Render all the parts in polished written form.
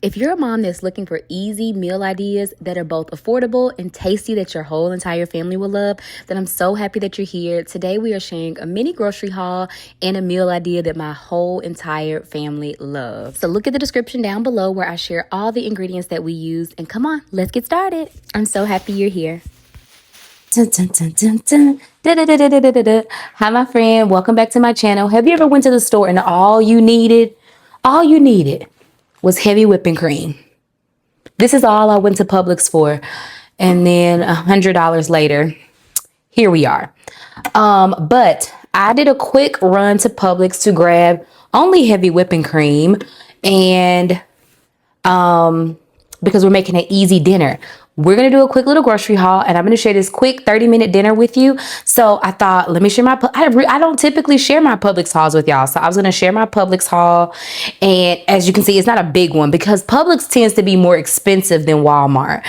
If you're a mom that's looking for easy meal ideas that are both affordable and tasty that your whole entire family will love, then I'm so happy that you're here. Today we are sharing a mini grocery haul and a meal idea that my whole entire family loves. So look at the description down below where I share all the ingredients that we used, and come on, let's get started. I'm so happy you're here. Dun, dun, dun, dun, dun. Da, da, da, da, da, da, da. Hi my friend, welcome back to my channel. Have you ever went to the store and all you needed was heavy whipping cream? This is all I went to Publix for. And then $100 later, here we are. But I did a quick run to Publix to grab only heavy whipping cream, and because we're making an easy dinner. We're going to do a quick little grocery haul, and I'm going to share this quick 30-minute dinner with you. So I thought, let me share my, I don't typically share my Publix hauls with y'all. So I was going to share my Publix haul. And as you can see, it's not a big one because Publix tends to be more expensive than Walmart.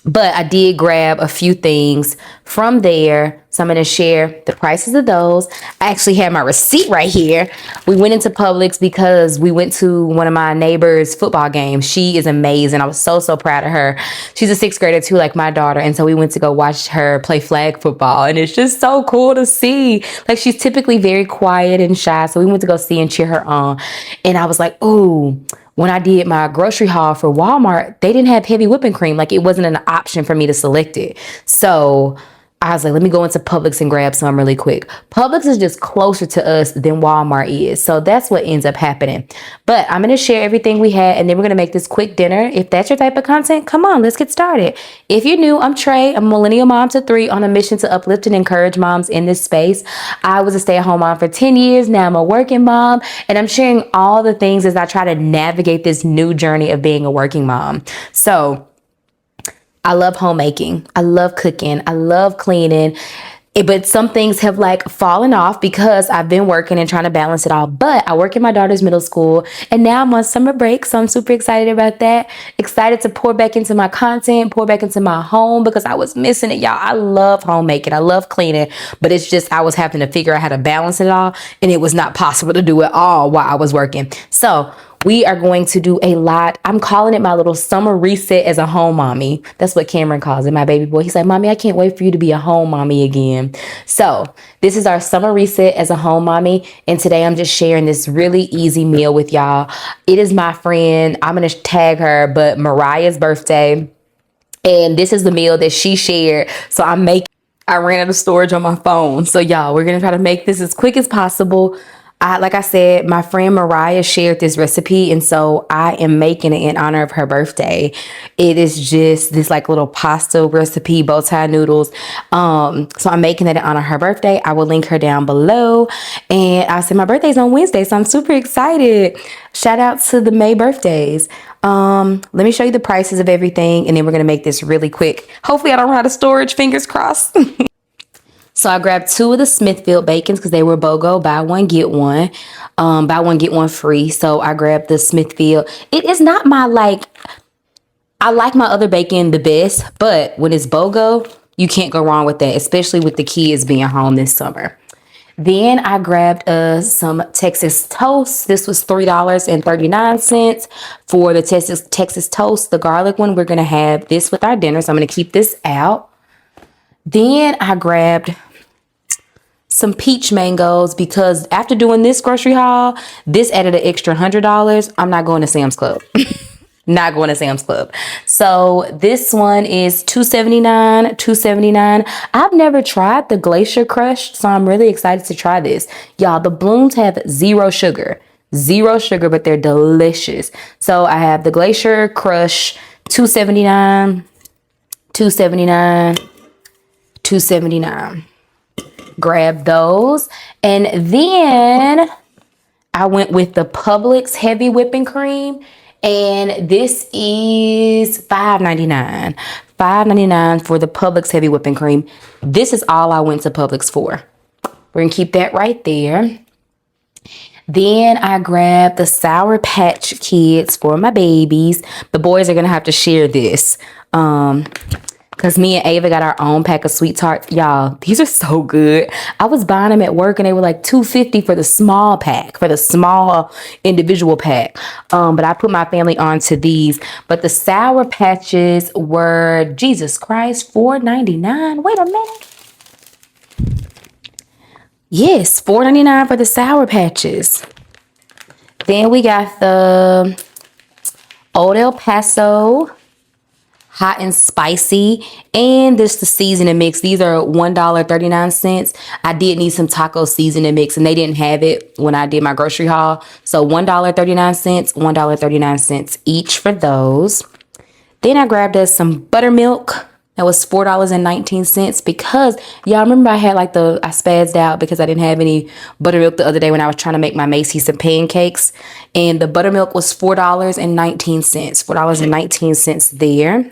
But I did grab a few things from there. So I'm going to share the prices of those. I actually have my receipt right here. We went into Publix because we went to one of my neighbor's football games. She is amazing. I was so proud of her. She's a 6th grader too, like my daughter. And so we went to go watch her play flag football. And it's just so cool to see. Like, she's typically very quiet and shy. So we went to go see and cheer her on. And I was like, ooh. When I did my grocery haul for Walmart, they didn't have heavy whipping cream. Like, it wasn't an option for me to select it. So I was like, let me go into Publix and grab some really quick. Publix is just closer to us than Walmart is. So that's what ends up happening. But I'm going to share everything we had, and then we're going to make this quick dinner. If that's your type of content, come on, let's get started. If you're new, I'm Trey. I'm a millennial mom to 3 on a mission to uplift and encourage moms in this space. I was a stay-at-home mom for 10 years. Now I'm a working mom, and I'm sharing all the things as I try to navigate this new journey of being a working mom. So I love homemaking. I love cooking. I love cleaning. But some things have like fallen off because I've been working and trying to balance it all. But I work in my daughter's middle school, and now I'm on summer break. So I'm super excited about that. Excited to pour back into my content, pour back into my home, because I was missing it, y'all. I love homemaking. I love cleaning, but it's just I was having to figure out how to balance it all, and it was not possible to do it all while I was working. So we are going to do a lot. I'm calling it my little summer reset as a home mommy. That's what Cameron calls it, my baby boy. He's like, Mommy, I can't wait for you to be a home mommy again. So this is our summer reset as a home mommy. And today I'm just sharing this really easy meal with y'all. It is my friend, I'm going to tag her, but Moriah's birthday. And this is the meal that she shared. So I ran out of storage on my phone. So y'all, we're going to try to make this as quick as possible. Like I said, my friend Moriah shared this recipe, and so I am making it in honor of her birthday. It is just this like little pasta recipe, Bowtie Noodles. So I'm making it in honor of her birthday. I will link her down below. And I said my birthday's on Wednesday, so I'm super excited. Shout out to the May birthdays. Let me show you the prices of everything, and then we're gonna make this really quick. Hopefully I don't run out of storage, fingers crossed. So I grabbed 2 of the Smithfield bacons because they were BOGO, buy one, get one. Buy one, get one free. So I grabbed the Smithfield. It is not my I like my other bacon the best, but when it's BOGO, you can't go wrong with that, especially with the kids being home this summer. Then I grabbed some Texas toast. This was $3.39 for the Texas toast, the garlic one. We're going to have this with our dinner, so I'm going to keep this out. Then I grabbed some peach mangoes because after doing this grocery haul, this added an extra $100. I'm not going to Sam's Club. Not going to Sam's Club. So this one is $2.79. I've never tried the Glacier Crush, so I'm really excited to try this. Y'all, the blooms have zero sugar, but they're delicious. So I have the Glacier Crush, $2.79. Grab those. And then I went with the Publix heavy whipping cream, and this is $5.99. $5.99 for the Publix heavy whipping cream. This is all I went to Publix for. We're gonna keep that right there. Then I grabbed the Sour Patch Kids for my babies. The boys are gonna have to share this. because me and Ava got our own pack of sweet tarts. Y'all, these are so good. I was buying them at work and they were like $2.50 for the small pack, for the small individual pack. But I put my family on to these. But the Sour Patches were, Jesus Christ, $4.99. Wait a minute. Yes, $4.99 for the Sour Patches. Then we got the Old El Paso hot and spicy, and this the seasoning mix. These are $1.39. I did need some taco seasoning mix and they didn't have it when I did my grocery haul, so $1.39 each for those. Then I grabbed us some buttermilk. That was $4.19 because y'all remember I had like I spazzed out because I didn't have any buttermilk the other day when I was trying to make my Macy's some pancakes, and the buttermilk was $4.19 there.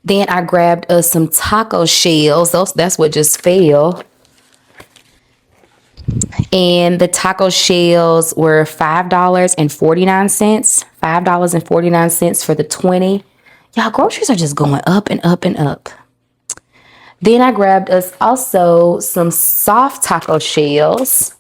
Then I grabbed us some taco shells. That's what just fell. And the taco shells were $5.49. $5.49 for the 20. Y'all, groceries are just going up and up and up. Then I grabbed us also some soft taco shells.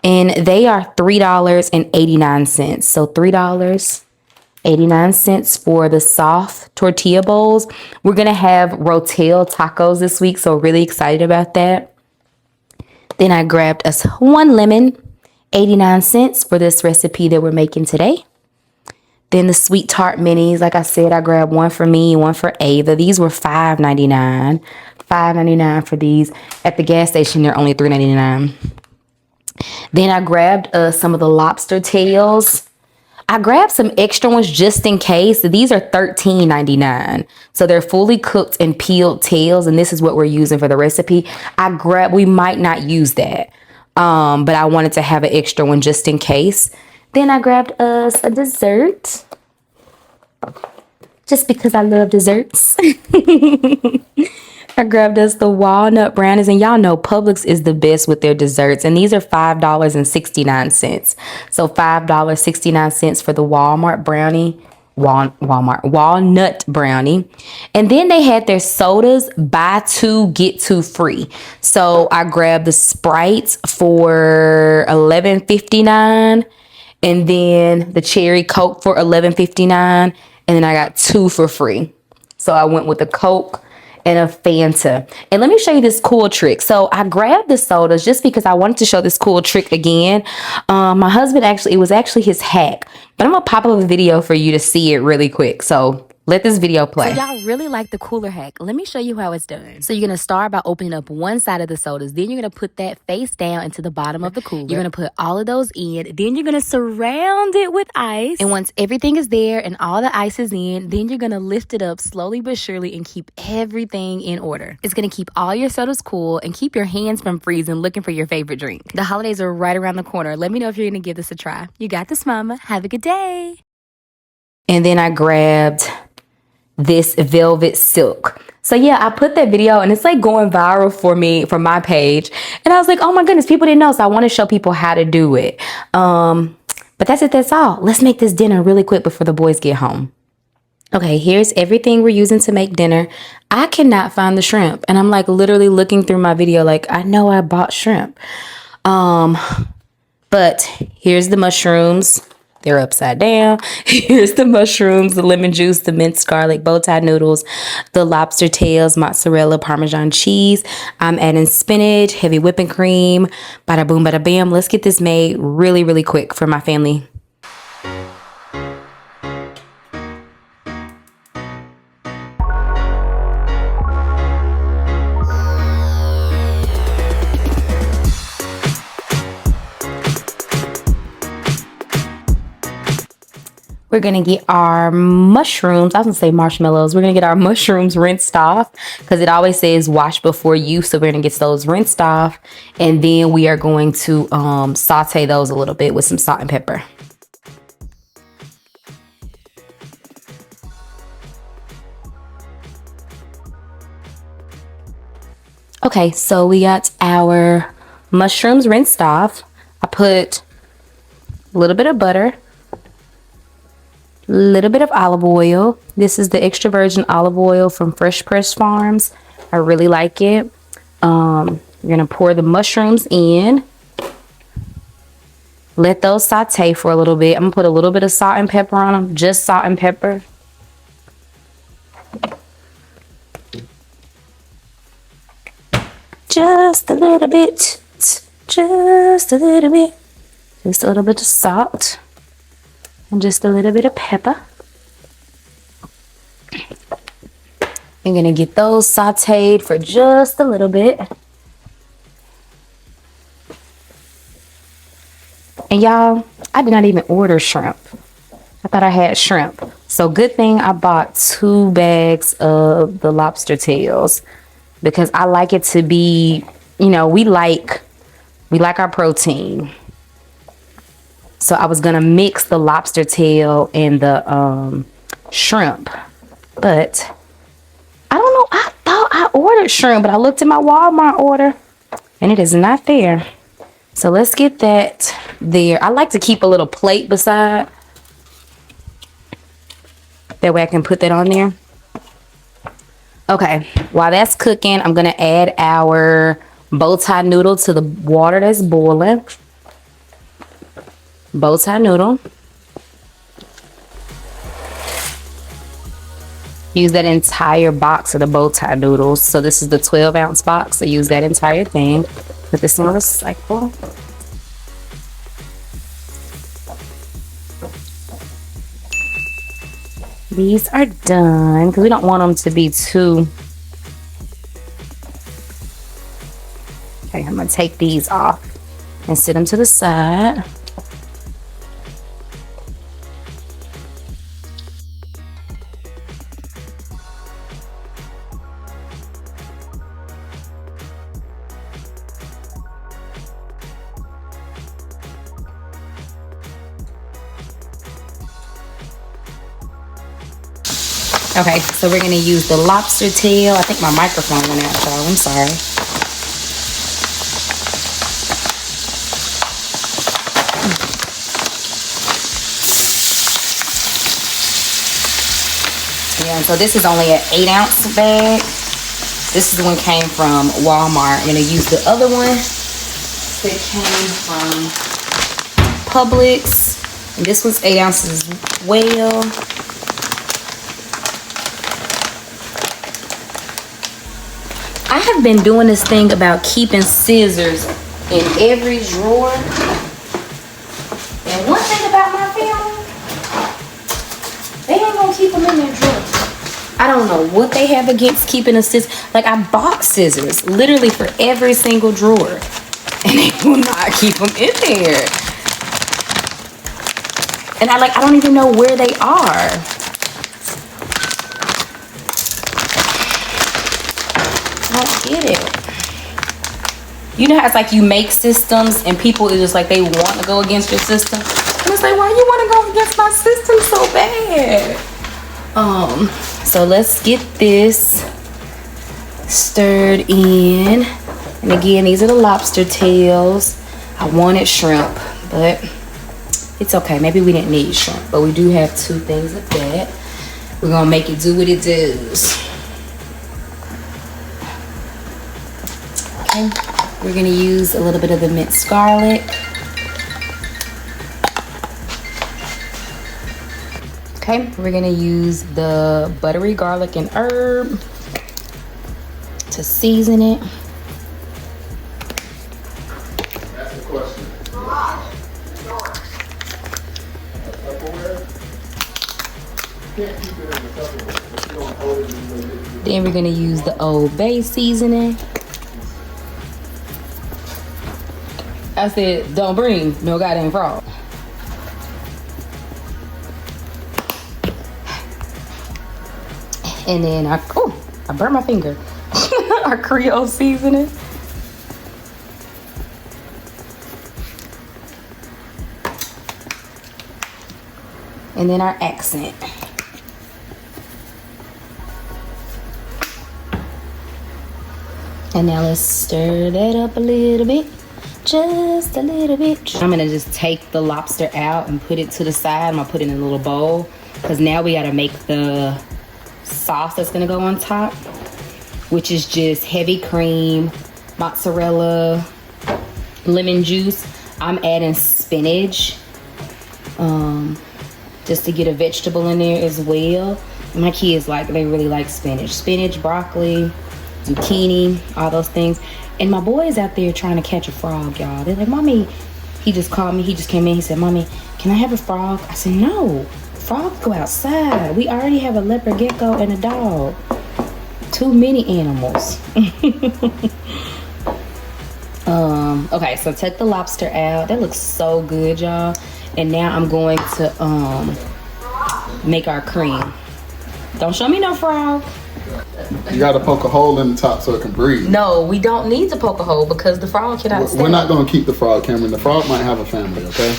And they are $3.89. So $3.89 for the soft tortilla bowls. We're going to have Rotel tacos this week, so really excited about that. Then I grabbed us one lemon, 89 cents for this recipe that we're making today. Then the sweet tart minis, like I said, I grabbed one for me, one for Ava. These were $5.99. $5.99 for these. At the gas station, they're only $3.99. Then I grabbed some of the lobster tails. I grabbed some extra ones just in case. These are $13.99. So they're fully cooked and peeled tails, and this is what we're using for the recipe. We might not use that, but I wanted to have an extra one just in case. Then I grabbed us a dessert, just because I love desserts. I grabbed us the walnut brownies, and y'all know Publix is the best with their desserts, and these are $5.69. So $5.69 for the walnut brownie. And then they had their sodas, buy two get two free. So I grabbed the Sprites for $11.59, and then the cherry Coke for $11.59, and then I got two for free. So I went with the Coke and a Fanta. And let me show you this cool trick. So I grabbed the sodas just because I wanted to show this cool trick again. My husband it was actually his hack, but I'm gonna pop up a video for you to see it really quick. So let this video play. So y'all really like the cooler hack. Let me show you how it's done. So you're going to start by opening up one side of the sodas. Then you're going to put that face down into the bottom of the cooler. You're going to put all of those in. Then you're going to surround it with ice. And once everything is there and all the ice is in, then you're going to lift it up slowly but surely and keep everything in order. It's going to keep all your sodas cool and keep your hands from freezing looking for your favorite drink. The holidays are right around the corner. Let me know if you're going to give this a try. You got this, mama. Have a good day. And then I grabbed this velvet silk. So yeah, I put that video and it's like going viral for me, from my page. And I was like, oh my goodness, people didn't know. So I want to show people how to do it. But that's it. That's all. Let's make this dinner really quick before the boys get home. Okay, here's everything we're using to make dinner. I cannot find the shrimp. And I'm like literally looking through my video like, I know I bought shrimp. But here's the mushrooms. They're upside down. Here's the mushrooms, the lemon juice, the minced garlic, Bowtie Noodles, the lobster tails, mozzarella, Parmesan cheese. I'm adding spinach, heavy whipping cream, bada boom, bada bam. Let's get this made really, really quick for my family. We're going to get our mushrooms. I was going to say marshmallows. We're going to get our mushrooms rinsed off because it always says wash before use. So we're going to get those rinsed off. And then we are going to saute those a little bit with some salt and pepper. Okay, so we got our mushrooms rinsed off. I put a little bit of butter Little bit of olive oil. This is the extra virgin olive oil from Fresh Press Farms. I really like it. You're gonna pour the mushrooms in. Let those saute for a little bit. I'm gonna put a little bit of salt and pepper on them, just salt and pepper. Just a little bit, just a little bit. Just a little bit of salt and just a little bit of pepper. I'm gonna get those sauteed for just a little bit. And y'all, I did not even order shrimp. I thought I had shrimp. So good thing I bought 2 bags of the lobster tails, because I like it to be, you know, we like our protein. So I was gonna mix the lobster tail and the shrimp, but I don't know. I thought I ordered shrimp, but I looked at my Walmart order and it is not there. So let's get that there. I like to keep a little plate beside. That way I can put that on there. Okay, while that's cooking, I'm gonna add our Bowtie noodle to the water that's boiling. Bowtie noodle. Use that entire box of the Bowtie noodles. So this is the 12-ounce box. So use that entire thing. Put this in recycle. These are done because we don't want them to be too. Okay, I'm gonna take these off and set them to the side. Okay, so we're gonna use the lobster tail. I think my microphone went out, so I'm sorry. Yeah, so this is only an 8-ounce bag. This is the one came from Walmart. I'm gonna use the other one that came from Publix. And this one's 8 ounces as well. I have been doing this thing about keeping scissors in every drawer. And one thing about my family, they ain't gonna keep them in their drawer. I don't know what they have against keeping a scissors. Like, I bought scissors literally for every single drawer, and they will not keep them in there. And I don't even know where they are. I don't get it. You know how it's like you make systems and people is just like they want to go against your system. And it's like, why you want to go against my system so bad? So let's get this stirred in. And again, these are the lobster tails. I wanted shrimp, but it's okay. Maybe we didn't need shrimp, but we do have 2 things of that. We're gonna make it do what it does. Okay, we're gonna use a little bit of the minced garlic. Okay, we're gonna use the buttery garlic and herb to season it. That's a question. Then we're gonna use the Old Bay seasoning. I said, don't bring no goddamn frog. And then I burnt my finger. Our Creole seasoning. And then our accent. And now let's stir that up a little bit. Just a little bit. I'm gonna just take the lobster out and put it to the side. I'm gonna put it in a little bowl because now we gotta make the sauce that's gonna go on top, which is just heavy cream, mozzarella, lemon juice. I'm adding spinach, just to get a vegetable in there as well. My kids they really like spinach, broccoli, zucchini, all those things. And my boy's out there trying to catch a frog, y'all. They're like, Mommy, he just called me, he just came in, he said, Mommy, can I have a frog? I said, no, frogs go outside. We already have a leopard gecko and a dog. Too many animals. Okay, so take the lobster out. That looks so good, y'all. And now I'm going to make our cream. Don't show me no frog. You gotta poke a hole in the top so it can breathe. No, we don't need to poke a hole because the frog cannot stay. We're not gonna keep the frog, Cameron. The frog might have a family, okay?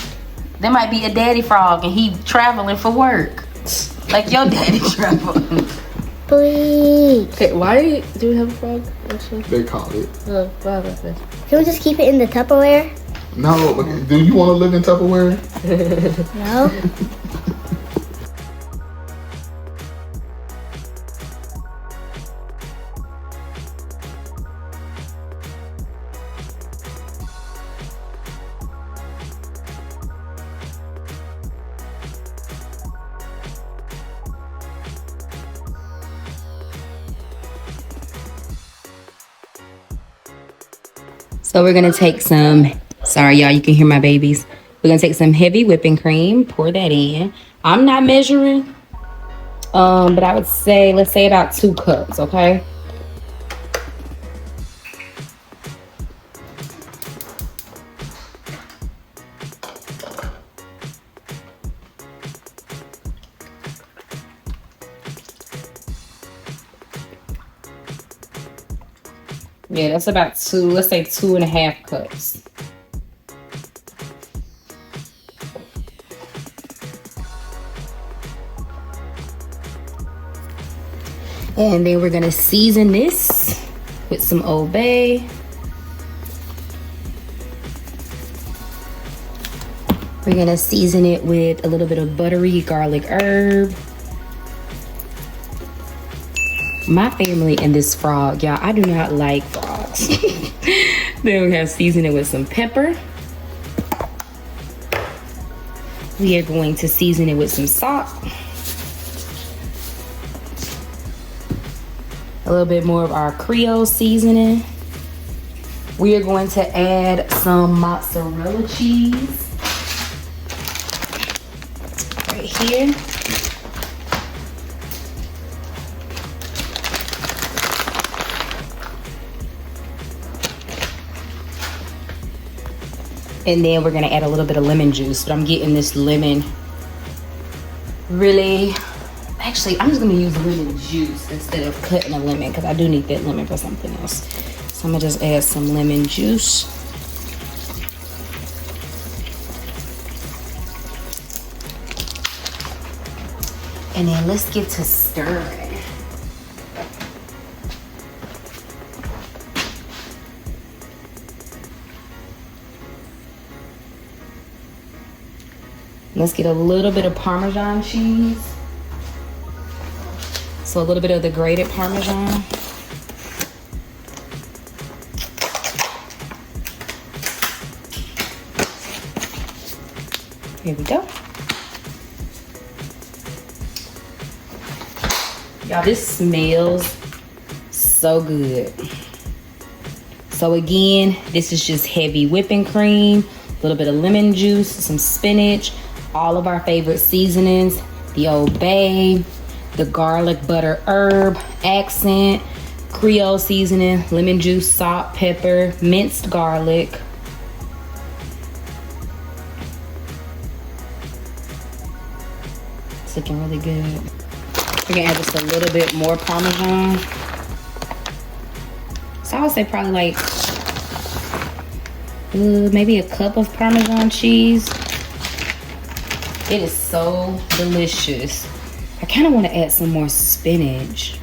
There might be a daddy frog and he traveling for work. Like your daddy traveling. Please. Okay, why do we have a frog? They call it. Oh, wow, that's it. Can we just keep it in the Tupperware? No, but do you want to live in Tupperware? No. So we're gonna take some, sorry y'all, you can hear my babies. We're gonna take some heavy whipping cream, pour that in. I'm not measuring, but I would say, let's say about 2 cups, okay? Yeah, that's about 2, let's say 2.5 cups. And then we're gonna season this with some Old Bay. We're gonna season it with a little bit of buttery garlic herb. My family and this frog, y'all, I do not like frogs. Then we're gonna season it with some pepper. We are going to season it with some salt. A little bit more of our Creole seasoning. We are going to add some mozzarella cheese right here. And then we're gonna add a little bit of lemon juice, but I'm getting this lemon really, actually, I'm just gonna use lemon juice instead of cutting a lemon because I do need that lemon for something else. So I'm gonna just add some lemon juice. And then let's get to stirring. Let's get a little bit of Parmesan cheese. So a little bit of the grated Parmesan. Here we go. Y'all, this smells so good. So again, this is just heavy whipping cream, a little bit of lemon juice, some spinach, all of our favorite seasonings, the Old Bay, the garlic butter herb accent, Creole seasoning, lemon juice, salt, pepper, minced garlic. It's looking really good. We're gonna add just a little bit more Parmesan. So I would say probably like maybe a cup of Parmesan cheese. It is so delicious. I kind of want to add some more spinach.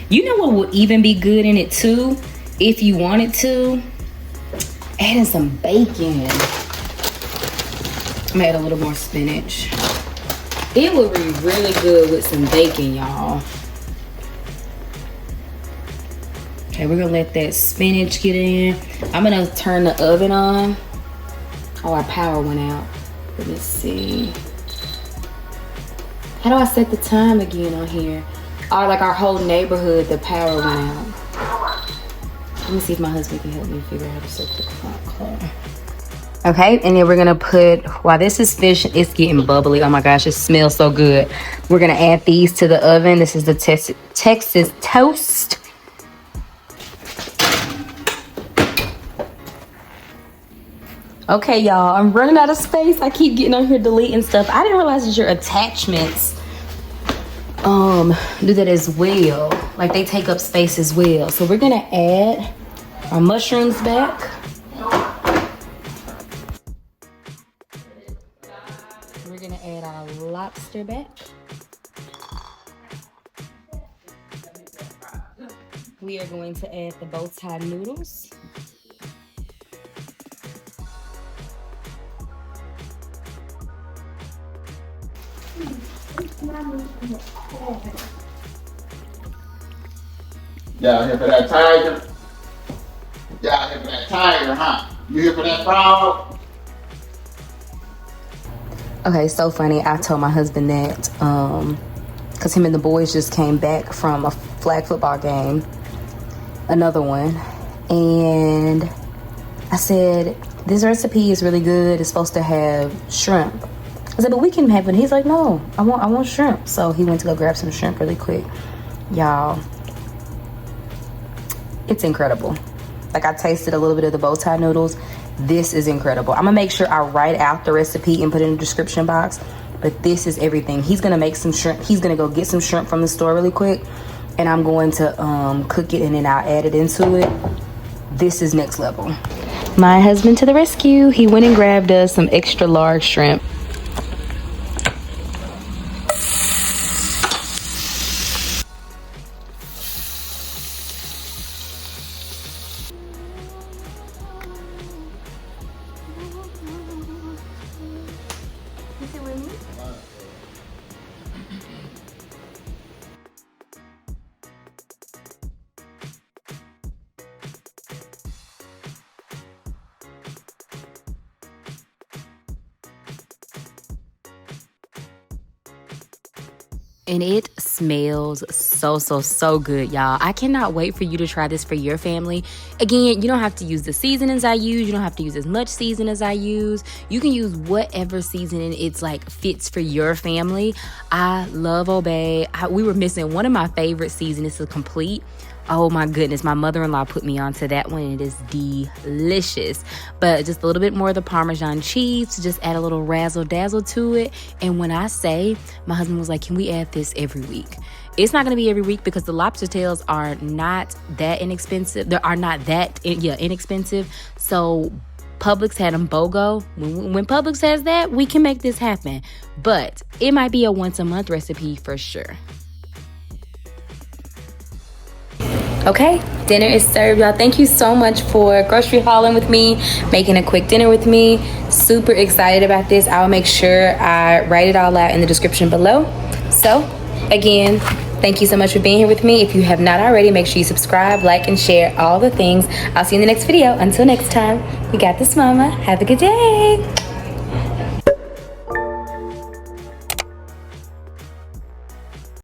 You know what would even be good in it too, if you wanted to? Adding some bacon. I'm gonna add a little more spinach. It would be really good with some bacon, y'all. Okay, we're gonna let that spinach get in. I'm gonna turn the oven on. Oh, our power went out. Let me see. How do I set the time again on here? Oh, like our whole neighborhood, the power went out. Let me see if my husband can help me figure out how to set the clock. Okay, and then we're gonna put, while this is fish, it's getting bubbly. Oh my gosh, it smells so good. We're gonna add these to the oven. This is the Texas toast. Okay, y'all, I'm running out of space. I keep getting on here deleting stuff. I didn't realize that your attachments do that as well. Like they take up space as well. So we're gonna add our mushrooms back. We're gonna add our lobster back. We are going to add the Bowtie Noodles. Y'all here for that tiger? Y'all here for that tiger, huh? You here for that frog? Okay, so funny. I told my husband that because him and the boys just came back from a flag football game, another one, and I said, this recipe is really good. It's supposed to have shrimp. I said, but we can have it. He's like, no, I want shrimp. So he went to go grab some shrimp really quick. Y'all, it's incredible. Like I tasted a little bit of the Bowtie noodles. This is incredible. I'm gonna make sure I write out the recipe and put it in the description box, but this is everything. He's gonna make some shrimp. He's gonna go get some shrimp from the store really quick, and I'm going to cook it and then I'll add it into it. This is next level. My husband to the rescue. He went and grabbed us some extra large shrimp. And it smells so good, y'all. I cannot wait for you to try this for your family. Again, you don't have to use the seasonings I use. You don't have to use as much seasoning as I use. You can use whatever seasoning it's like fits for your family. I love Obey. We were missing one of my favorite seasonings to complete. Oh my goodness, my mother-in-law put me onto that one and it is delicious. But just a little bit more of the Parmesan cheese to just add a little razzle dazzle to it. And when I say, my husband was like, can we add this every week? It's not going to be every week because the lobster tails are not that inexpensive. They are not that inexpensive. So Publix had them BOGO. When Publix has that, we can make this happen. But it might be a once a month recipe for sure. Okay, dinner is served, y'all. Thank you so much for grocery hauling with me, making a quick dinner with me. Super excited about this. I'll make sure I write it all out in the description below. So, again, thank you so much for being here with me. If you have not already, make sure you subscribe, like, and share all the things. I'll see you in the next video. Until next time, we got this, mama. Have a good day.